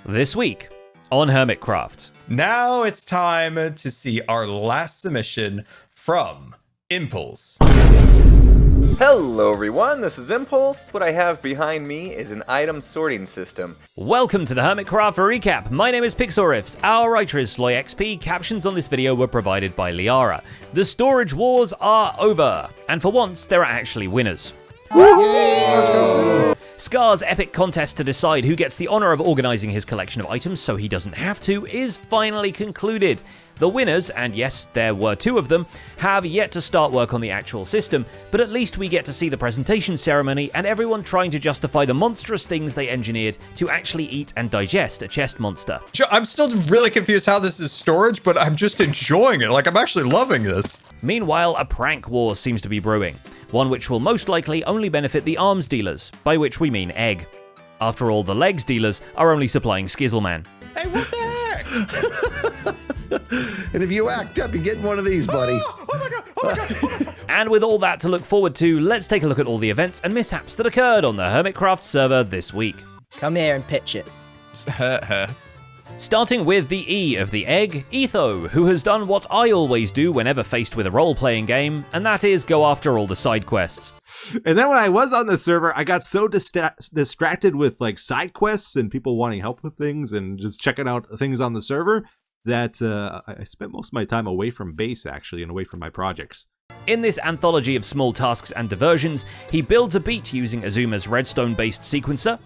This week on Hermitcraft. Now it's time to see our last submission from Impulse. Hello everyone, this is Impulse. What I have behind me is an item sorting system. Welcome to the Hermitcraft recap. My name is Pixelriffs. Our writer is SloyXP. Captions on this video were provided by Liara. The storage wars are over, and for once there are actually winners. Scar's epic contest to decide who gets the honor of organizing his collection of items so he doesn't have to is finally concluded. The winners, and yes, there were two of them, have yet to start work on the actual system, but at least we get to see the presentation ceremony and everyone trying to justify the monstrous things they engineered to actually eat and digest a chest monster. I'm still really confused how this is storage, but I'm just enjoying it. Like, I'm actually loving this. Meanwhile, a prank war seems to be brewing, one which will most likely only benefit the arms dealers, by which we mean Egg. After all, the legs dealers are only supplying Skizzleman. Hey, what the heck? And if you act up, you get one of these, buddy. Oh my god, oh my god, oh my god. And with all that to look forward to, let's take a look at all the events and mishaps that occurred on the Hermitcraft server this week. Come here and pitch it. Just hurt her. Starting with the E of the Egg, Etho, who has done what I always do whenever faced with a role-playing game, and that is go after all the side quests. And then when I was on the server, I got so distracted with like side quests and people wanting help with things and just checking out things on the server that I spent most of my time away from base, actually, and away from my projects. In this anthology of small tasks and diversions, he builds a beat using Azuma's redstone-based sequencer,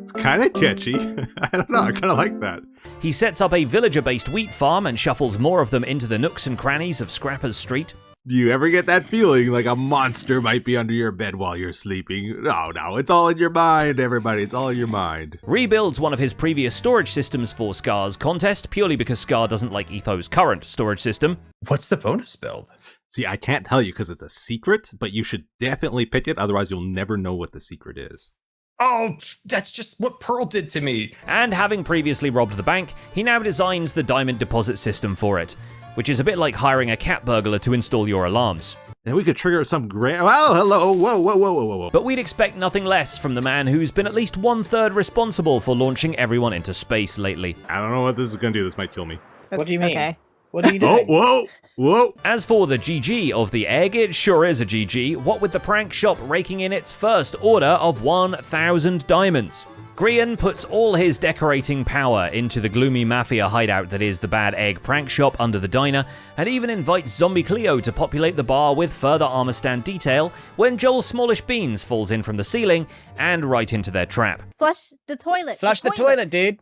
It's kind of catchy. I don't know, I kind of like that. he sets up a villager-based wheat farm and shuffles more of them into the nooks and crannies of Scrapper's Street. Do you ever get that feeling like a monster might be under your bed while you're sleeping? No, it's all in your mind, everybody. It's all in your mind. Rebuilds one of his previous storage systems for Scar's contest, purely because Scar doesn't like Etho's current storage system. What's the bonus build? See, I can't tell you because it's a secret, but you should definitely pick it, otherwise you'll never know what the secret is. Oh, that's just what Pearl did to me. And having previously robbed the bank, he now designs the diamond deposit system for it, which is a bit like hiring a cat burglar to install your alarms. And we could trigger some great... Oh, hello, whoa. But we'd expect nothing less from the man who's been at least 1/3 responsible for launching everyone into space lately. I don't know what this is going to do. This might kill me. What do you mean? Okay. What are you doing? Oh, whoa. As for the GG of the Egg, it sure is a GG, what with the prank shop raking in its first order of 1,000 diamonds. Grian puts all his decorating power into the gloomy mafia hideout that is the Bad Egg prank shop under the diner, and even invites Zombie Cleo to populate the bar with further armor stand detail when Joel Smallish Beans falls in from the ceiling and right into their trap. Flush the toilet. Flush the toilet, dude.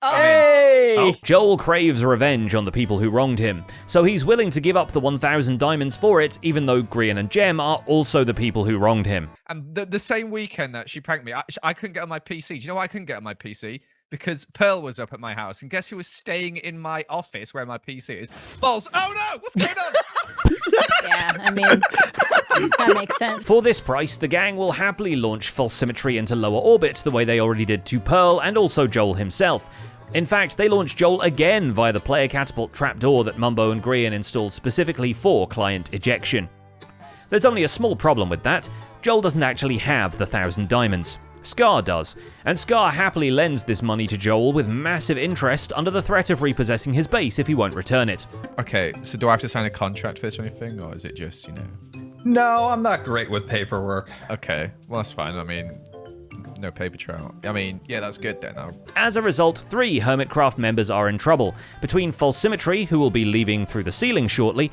Oh. Hey! Joel craves revenge on the people who wronged him, so he's willing to give up the 1,000 diamonds for it, even though Grian and Jem are also the people who wronged him. And the same weekend that she pranked me, I couldn't get on my PC. Do you know why I couldn't get on my PC? Because Pearl was up at my house, and guess who was staying in my office where my PC is? False. Oh no! What's going on? Yeah, I mean, that makes sense. For this price, the gang will happily launch False Symmetry into lower orbit the way they already did to Pearl and also Joel himself. In fact, they launched Joel again via the player catapult trapdoor that Mumbo and Grian installed specifically for client ejection. There's only a small problem with that. Joel doesn't actually have the 1,000 diamonds. Scar does, and Scar happily lends this money to Joel with massive interest under the threat of repossessing his base if he won't return it. Okay, so do I have to sign a contract for this or anything, or is it just, No, I'm not great with paperwork. Okay, well that's fine. I mean, no paper trail. I mean, yeah, that's good then. As a result, 3 Hermitcraft members are in trouble, between False Symmetry, who will be leaving through the ceiling shortly,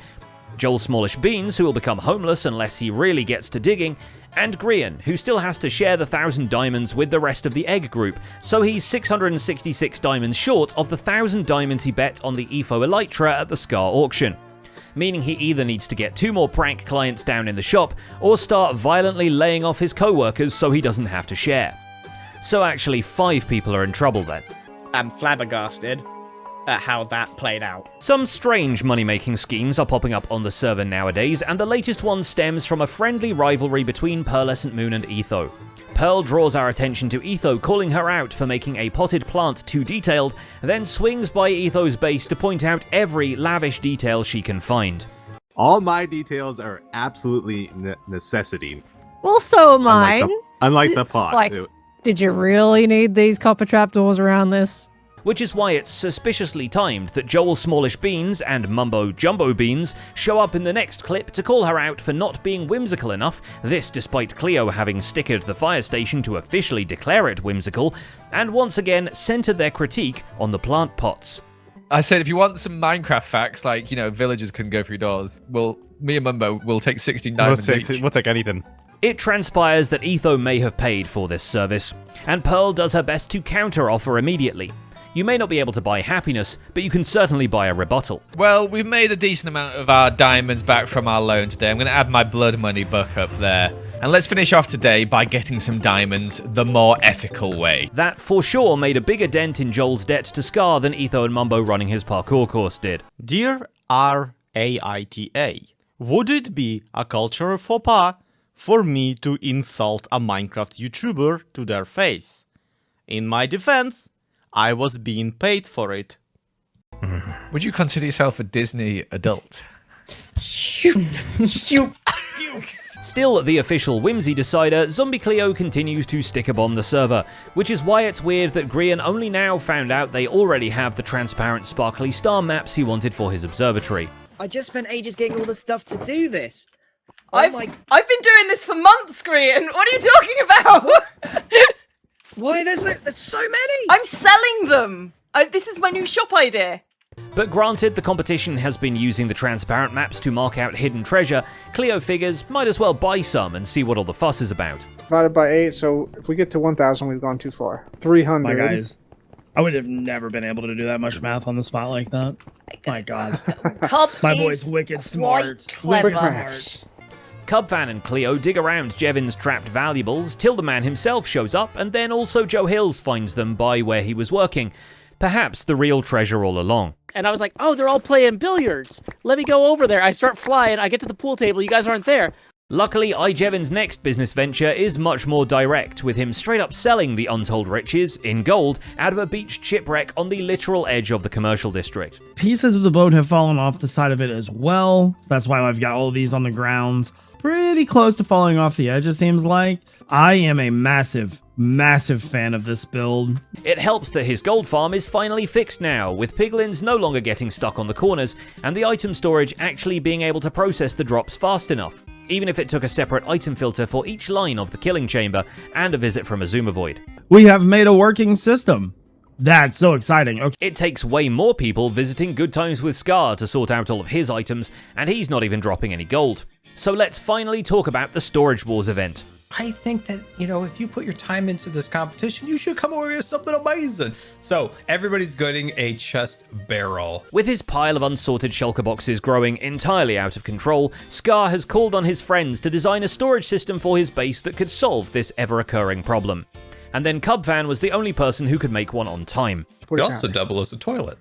Joel Smallish Beans, who will become homeless unless he really gets to digging, and Grian, who still has to share the 1,000 diamonds with the rest of the Egg group, so he's 666 diamonds short of the 1,000 diamonds he bet on the EFO Elytra at the Scar auction. Meaning he either needs to get 2 more prank clients down in the shop, or start violently laying off his co-workers so he doesn't have to share. So actually 5 people are in trouble then. I'm flabbergasted at how that played out. Some strange money-making schemes are popping up on the server nowadays, and the latest one stems from a friendly rivalry between Pearlescent Moon and Etho. Pearl draws our attention to Etho, calling her out for making a potted plant too detailed, then swings by Etho's base to point out every lavish detail she can find. All my details are absolutely necessity. Well, so am I. Unlike the pot. Like, did you really need these copper trapdoors around this? Which is why it's suspiciously timed that Joel Smallish Beans and Mumbo Jumbo Beans show up in the next clip to call her out for not being whimsical enough, this despite Cleo having stickered the fire station to officially declare it whimsical, and once again centered their critique on the plant pots. I said, if you want some Minecraft facts, like, villagers couldn't go through doors, well, me and Mumbo will take 16 diamonds each. We'll take anything. It transpires that Etho may have paid for this service, and Pearl does her best to counter-offer immediately. You may not be able to buy happiness, but you can certainly buy a rebuttal. Well, we've made a decent amount of our diamonds back from our loan today. I'm going to add my blood money book up there. And let's finish off today by getting some diamonds the more ethical way. That for sure made a bigger dent in Joel's debt to Scar than Etho and Mumbo running his parkour course did. Dear RAITA, would it be a cultural faux pas for me to insult a Minecraft YouTuber to their face? In my defense, I was being paid for it. Would you consider yourself a Disney adult? Still the official whimsy decider, Zombie Cleo continues to sticker bomb the server, which is why it's weird that Grian only now found out they already have the transparent sparkly star maps he wanted for his observatory. I just spent ages getting all the stuff to do this. I've been doing this for months, Grian. What are you talking about? Why? There's so many. I'm selling them. This is my new shop idea. But granted, the competition has been using the transparent maps to mark out hidden treasure, Cleo figures might as well buy some and see what all the fuss is about. Divided by 8, so if we get to 1,000, we've gone too far. 300. My guys, I would have never been able to do that much math on the spot like that. My God. My boy's wicked smart. Clever. Cubfan and Cleo dig around Jevin's trapped valuables till the man himself shows up, and then also Joe Hills finds them by where he was working. Perhaps the real treasure all along. And I was like, oh, they're all playing billiards. Let me go over there. I start flying. I get to the pool table. You guys aren't there. Luckily, Jevin's next business venture is much more direct, with him straight up selling the untold riches, in gold, out of a beached shipwreck on the literal edge of the commercial district. Pieces of the boat have fallen off the side of it as well. That's why I've got all of these on the ground. Pretty close to falling off the edge, it seems like. I am a massive fan of this build. It helps that his gold farm is finally fixed now, with piglins no longer getting stuck on the corners, and the item storage actually being able to process the drops fast enough, even if it took a separate item filter for each line of the killing chamber and a visit from a Zoomovoid. We have made a working system. That's so exciting. Okay. It takes way more people visiting Good Times with Scar to sort out all of his items, and he's not even dropping any gold. So let's finally talk about the Storage Wars event. I think that, if you put your time into this competition, you should come away with something amazing. So everybody's getting a chest barrel. With his pile of unsorted shulker boxes growing entirely out of control, Scar has called on his friends to design a storage system for his base that could solve this ever-occurring problem. And then Cubfan was the only person who could make one on time. It could also double as a toilet.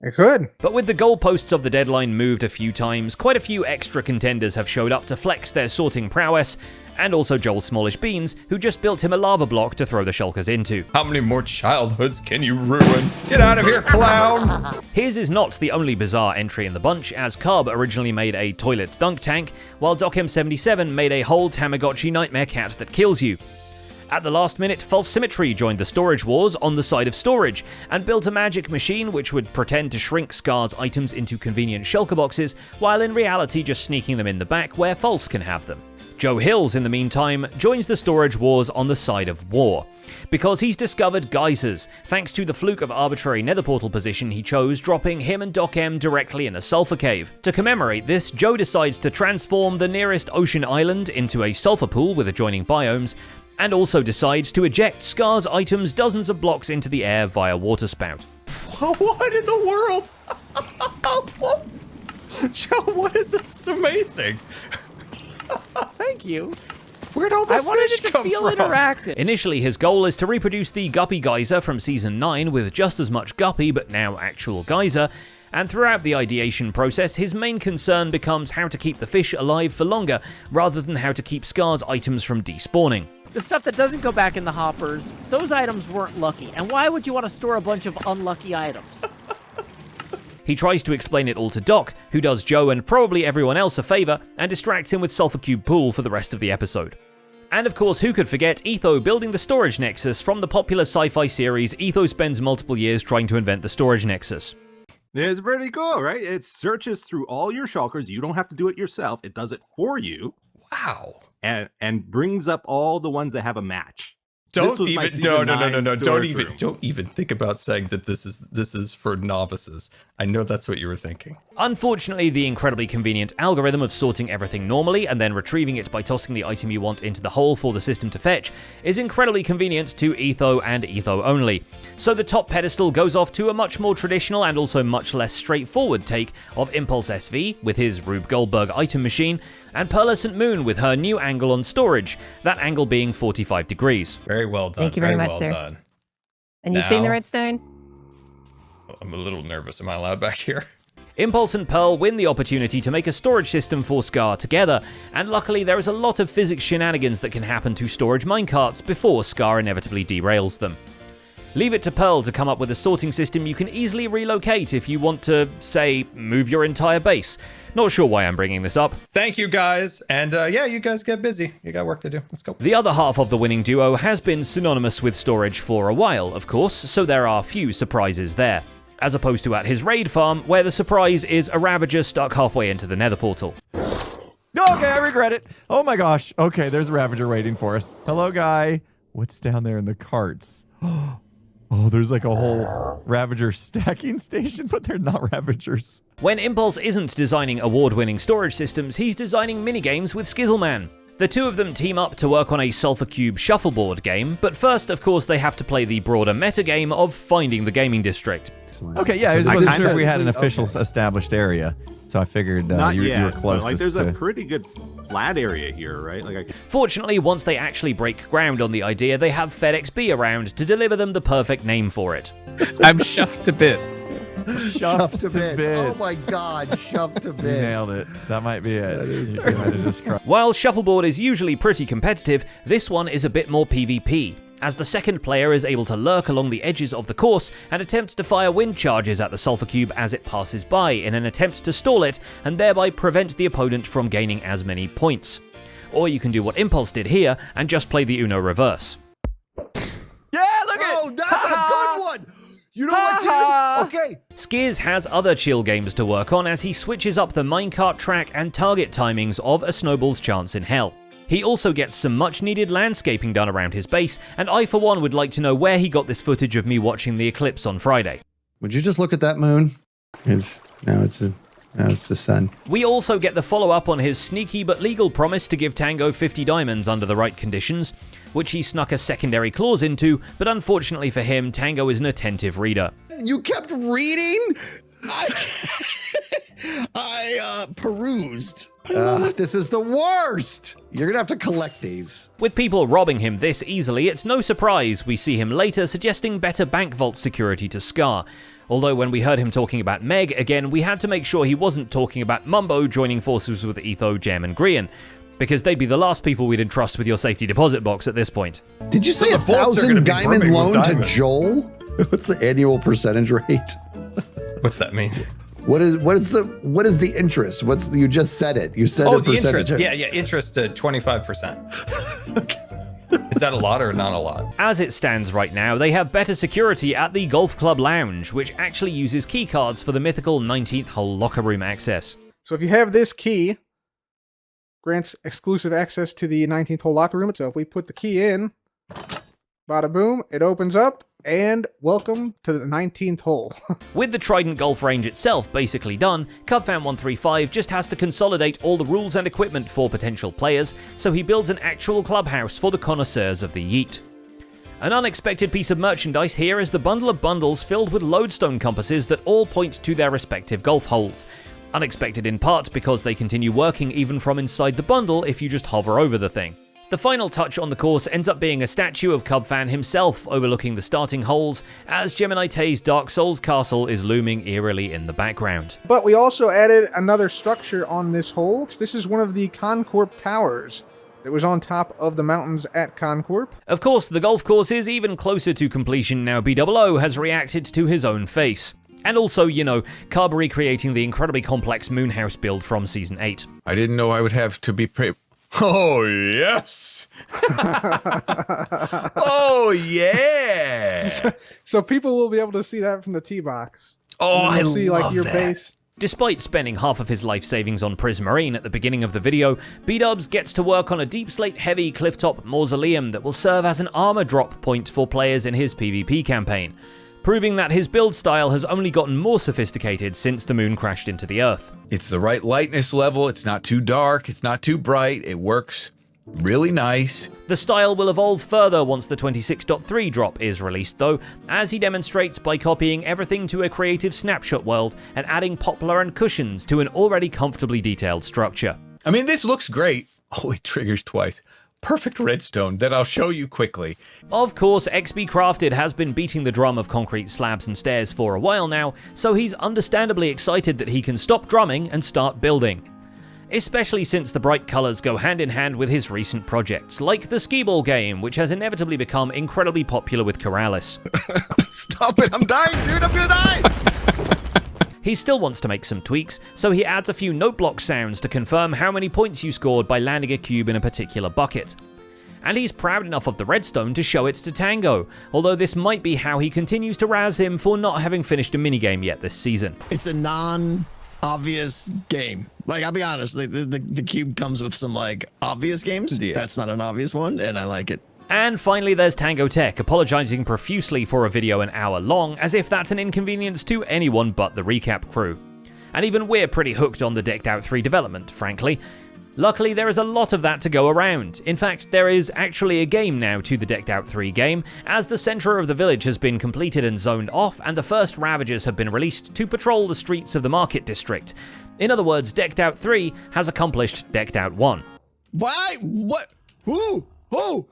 It could. But with the goalposts of the deadline moved a few times, quite a few extra contenders have showed up to flex their sorting prowess, and also Joel Smallish Beans, who just built him a lava block to throw the shulkers into. How many more childhoods can you ruin? Get out of here, clown! His is not the only bizarre entry in the bunch, as Cub originally made a toilet dunk tank, while DocM77 made a whole Tamagotchi nightmare cat that kills you. At the last minute, False Symmetry joined the Storage Wars on the side of storage, and built a magic machine which would pretend to shrink Scar's items into convenient shulker boxes, while in reality just sneaking them in the back where False can have them. Joe Hills, in the meantime, joins the Storage Wars on the side of war, because he's discovered geysers, thanks to the fluke of arbitrary nether portal position he chose, dropping him and Doc M directly in a sulfur cave. To commemorate this, Joe decides to transform the nearest ocean island into a sulfur pool with adjoining biomes, and also decides to eject Scar's items dozens of blocks into the air via water spout. What in the world? What? Joe, what is this? This is amazing. Thank you. Where'd all the I wanted fish it to come feel from? interactive. Initially, his goal is to reproduce the Guppy Geyser from Season 9 with just as much Guppy, but now actual Geyser, and throughout the ideation process, his main concern becomes how to keep the fish alive for longer, rather than how to keep Scar's items from despawning. The stuff that doesn't go back in the hoppers, those items weren't lucky. And why would you want to store a bunch of unlucky items? He tries to explain it all to Doc, who does Joe and probably everyone else a favor and distracts him with Sulfur Cube Pool for the rest of the episode. And of course, who could forget Etho building the storage nexus from the popular sci-fi series Etho spends multiple years trying to invent the storage nexus. It's pretty cool, right? It searches through all your shulkers. You don't have to do it yourself. It does it for you. Wow. And brings up all the ones that have a match. Don't even no. Don't even think about saying that this is for novices. I know that's what you were thinking. Unfortunately, the incredibly convenient algorithm of sorting everything normally and then retrieving it by tossing the item you want into the hole for the system to fetch is incredibly convenient to Etho and Etho only. So the top pedestal goes off to a much more traditional and also much less straightforward take of Impulse SV with his Rube Goldberg item machine, and Pearlescent Moon with her new angle on storage, that angle being 45 degrees. Very well done. Thank you very much, well sir. Done. And you've seen the redstone? I'm a little nervous. Am I allowed back here? Impulse and Pearl win the opportunity to make a storage system for Scar together, and luckily there is a lot of physics shenanigans that can happen to storage minecarts before Scar inevitably derails them. Leave it to Pearl to come up with a sorting system you can easily relocate if you want to, say, move your entire base. Not sure why I'm bringing this up. Thank you guys, and yeah, you guys get busy. You got work to do. Let's go. The other half of the winning duo has been synonymous with storage for a while, of course, so there are few surprises there. As opposed to at his raid farm, where the surprise is a Ravager stuck halfway into the nether portal. Okay, I regret it. Oh my gosh. Okay, there's a Ravager waiting for us. Hello, guy. What's down there in the carts? Oh, there's like a whole Ravager stacking station, but they're not Ravagers. When Impulse isn't designing award-winning storage systems, he's designing minigames with Skizzleman. The two of them team up to work on a Sulfur Cube shuffleboard game, but first, of course, they have to play the broader metagame of finding the gaming district. Okay, yeah, I wasn't sure if we had an official established area, so I figured you were closest. Like, there's a pretty good flat area here, right? Fortunately, once they actually break ground on the idea, they have FedExB around to deliver them the perfect name for it. I'm shoved to bits. Shoved to bits. Oh my god, shoved to bits. You nailed it. That might be it. While Shuffleboard is usually pretty competitive, this one is a bit more PvP, as the second player is able to lurk along the edges of the course and attempts to fire wind charges at the Sulfur Cube as it passes by in an attempt to stall it and thereby prevent the opponent from gaining as many points. Or you can do what Impulse did here and just play the Uno reverse. Yeah, look at it! Oh, that's a good one! You know what, dude? Okay. Skiz has other chill games to work on as he switches up the minecart track and target timings of A Snowball's Chance in Hell. He also gets some much needed landscaping done around his base, and I for one would like to know where he got this footage of me watching the eclipse on Friday. Would you just look at that moon? Now it's the sun. We also get the follow-up on his sneaky but legal promise to give Tango 50 diamonds under the right conditions, which he snuck a secondary clause into, but unfortunately for him, Tango is an attentive reader. You kept reading? I perused. This is the worst. You're gonna have to collect these. With people robbing him this easily, it's no surprise we see him later suggesting better bank vault security to Scar. Although when we heard him talking about Meg again, we had to make sure he wasn't talking about Mumbo joining forces with Etho, Gem, and Grian, because they'd be the last people we'd entrust with your safety deposit box at this point. Did you say 1,000 diamond loan to Joel? What's the annual percentage rate? What's that mean? What is the interest? You just said it. You said the percentage. Interest. Yeah, interest at 25%. Okay. Is that a lot or not a lot? As it stands right now, they have better security at the Golf Club Lounge, which actually uses keycards for the mythical 19th hole locker room access. So if you have this key, grants exclusive access to the 19th hole locker room. So if we put the key in, bada boom, it opens up, and welcome to the 19th hole. With the Trident Golf range itself basically done, Cubfan135 just has to consolidate all the rules and equipment for potential players, so he builds an actual clubhouse for the connoisseurs of the Yeet. An unexpected piece of merchandise here is the bundle of bundles filled with lodestone compasses that all point to their respective golf holes. Unexpected in part because they continue working even from inside the bundle if you just hover over the thing. The final touch on the course ends up being a statue of Cubfan himself overlooking the starting holes, as Gemini Tay's Dark Souls castle is looming eerily in the background. But we also added another structure on this hole. This is one of the Concorp towers that was on top of the mountains at Concorp. Of course, the golf course is even closer to completion now BOO has reacted to his own face. And also, you know, Cub recreating the incredibly complex Moonhouse build from Season 8. I didn't know I would have to be Oh, yes! Oh, yeah! So people will be able to see that from the tee box. Oh, I see, love like, your that. base. Despite spending half of his life savings on Prismarine at the beginning of the video, B-Dubs gets to work on a Deep Slate heavy clifftop mausoleum that will serve as an armor drop point for players in his PvP campaign, proving that his build style has only gotten more sophisticated since the moon crashed into the Earth. It's the right lightness level, it's not too dark, it's not too bright, it works really nice. The style will evolve further once the 26.3 drop is released though, as he demonstrates by copying everything to a creative snapshot world and adding poplar and cushions to an already comfortably detailed structure. I mean, this looks great. Oh, it triggers twice. Perfect redstone that I'll show you quickly. Of course, XB Crafted has been beating the drum of concrete slabs and stairs for a while now, so he's understandably excited that he can stop drumming and start building. Especially since the bright colours go hand in hand with his recent projects, like the skee-ball game, which has inevitably become incredibly popular with Corrales. Stop it, I'm dying, dude, I'm gonna die! He still wants to make some tweaks, so he adds a few note block sounds to confirm how many points you scored by landing a cube in a particular bucket. And he's proud enough of the redstone to show it to Tango, although this might be how he continues to razz him for not having finished a minigame yet this season. It's a non-obvious game. Like, I'll be honest, the cube comes with some, like, obvious games. Yeah. That's not an obvious one, and I like it. And finally, there's Tango Tech, apologizing profusely for a video an hour long, as if that's an inconvenience to anyone but the recap crew. And even we're pretty hooked on the Decked Out 3 development, frankly. Luckily, there is a lot of that to go around. In fact, there is actually a game now to the Decked Out 3 game, as the center of the village has been completed and zoned off, and the first Ravagers have been released to patrol the streets of the Market District. In other words, Decked Out 3 has accomplished Decked Out 1. Why? What? Who? Oh!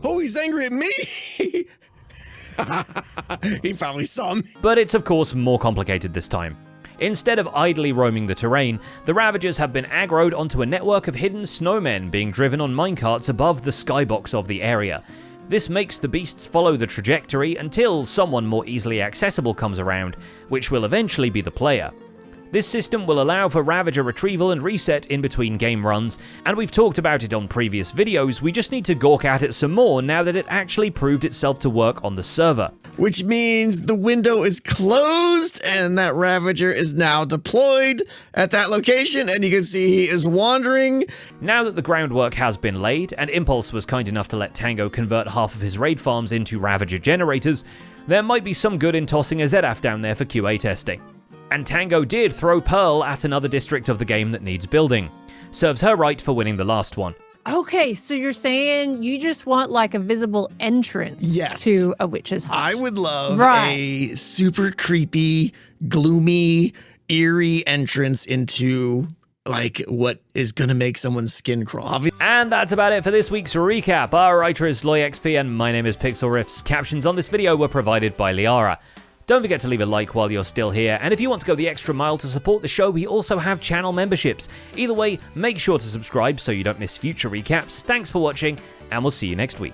Oh, he's angry at me! He probably saw me. But it's of course more complicated this time. Instead of idly roaming the terrain, the Ravagers have been aggroed onto a network of hidden snowmen being driven on minecarts above the skybox of the area. This makes the beasts follow the trajectory until someone more easily accessible comes around, which will eventually be the player. This system will allow for Ravager retrieval and reset in between game runs, and we've talked about it on previous videos, we just need to gawk at it some more now that it actually proved itself to work on the server. Which means the window is closed and that Ravager is now deployed at that location, and you can see he is wandering. Now that the groundwork has been laid, and Impulse was kind enough to let Tango convert half of his raid farms into Ravager generators, there might be some good in tossing a ZF down there for QA testing. And Tango did throw Pearl at another district of the game that needs building. Serves her right for winning the last one. Okay, so you're saying you just want like a visible entrance to a witch's hut. I would love a super creepy, gloomy, eerie entrance into like what is gonna make someone's skin crawl. And that's about it for this week's recap. Our writer is LoyXP and my name is Pixel Riffs. Captions on this video were provided by Liara. Don't forget to leave a like while you're still here, and if you want to go the extra mile to support the show, we also have channel memberships. Either way, make sure to subscribe so you don't miss future recaps. Thanks for watching, and we'll see you next week.